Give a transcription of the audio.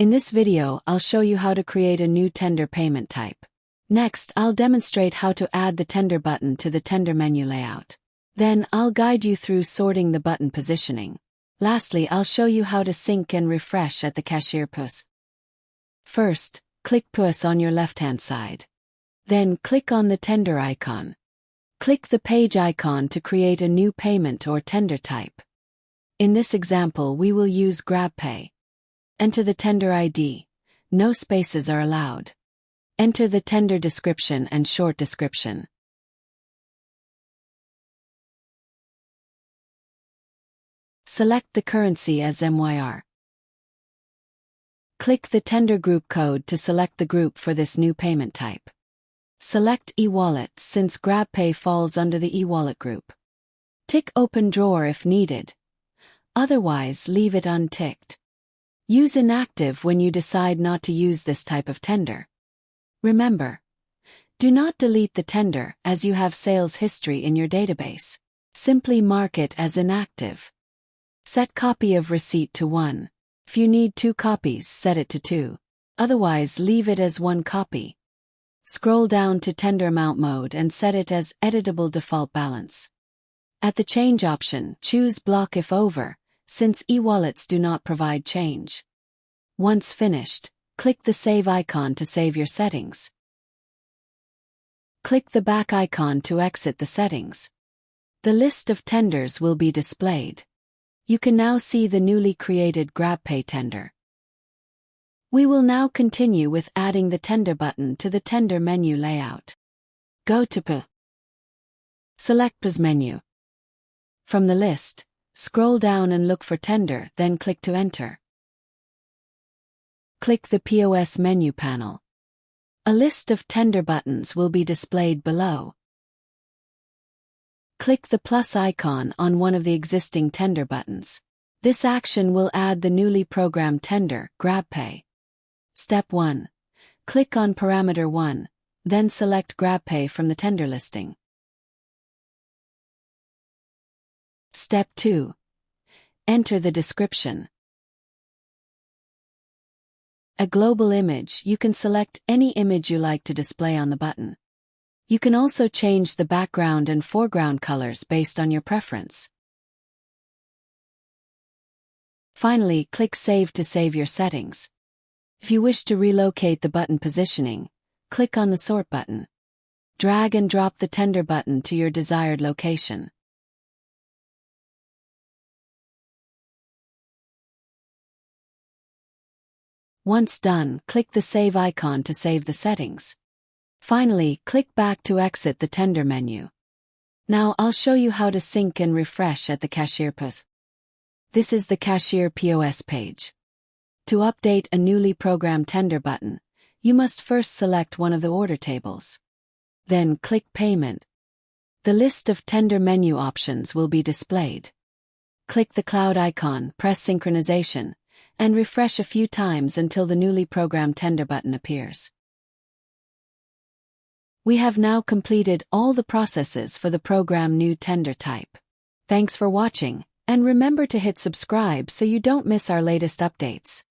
In this video, I'll show you how to create a new tender payment type. Next, I'll demonstrate how to add the tender button to the tender menu layout. Then, I'll guide you through sorting the button positioning. Lastly, I'll show you how to sync and refresh at the Cashier POS. First, click POS on your left-hand side. Then, click on the tender icon. Click the page icon to create a new payment or tender type. In this example, we will use GrabPay. Enter the tender ID. No spaces are allowed. Enter the tender description and short description. Select the currency as MYR. Click the tender group code to select the group for this new payment type. Select e-wallet since GrabPay falls under the e-wallet group. Tick Open Drawer if needed. Otherwise, leave it unticked. Use inactive when you decide not to use this type of tender. Remember, do not delete the tender as you have sales history in your database. Simply mark it as inactive. Set copy of receipt to 1. If you need 2 copies, set it to 2. Otherwise, leave it as 1 copy. Scroll down to tender amount mode and set it as editable default balance. At the change option, choose block if over, since e-wallets do not provide change. Once finished, click the save icon to save your settings. Click the back icon to exit the settings. The list of tenders will be displayed. You can now see the newly created GrabPay tender. We will now continue with adding the tender button to the tender menu layout. Go to POS. Select POS menu. From the list, scroll down and look for tender, then click to enter. Click the POS menu panel. A list of tender buttons will be displayed below. Click the plus icon on one of the existing tender buttons. This action will add the newly programmed tender, GrabPay. Step 1. Click on parameter 1, then select GrabPay from the tender listing. Step 2. Enter the description. A global image. You can select any image you like to display on the button. You can also change the background and foreground colors based on your preference. Finally, click Save to save your settings. If you wish to relocate the button positioning, click on the Sort button. Drag and drop the tender button to your desired location. Once done, click the Save icon to save the settings. Finally, click back to exit the tender menu. Now I'll show you how to sync and refresh at the Cashier POS. This is the Cashier POS page. To update a newly programmed tender button, you must first select one of the order tables. Then click Payment. The list of tender menu options will be displayed. Click the cloud icon, press Synchronization, and refresh a few times until the newly programmed tender button appears. We have now completed all the processes for the program new tender type. Thanks for watching, and remember to hit subscribe so you don't miss our latest updates.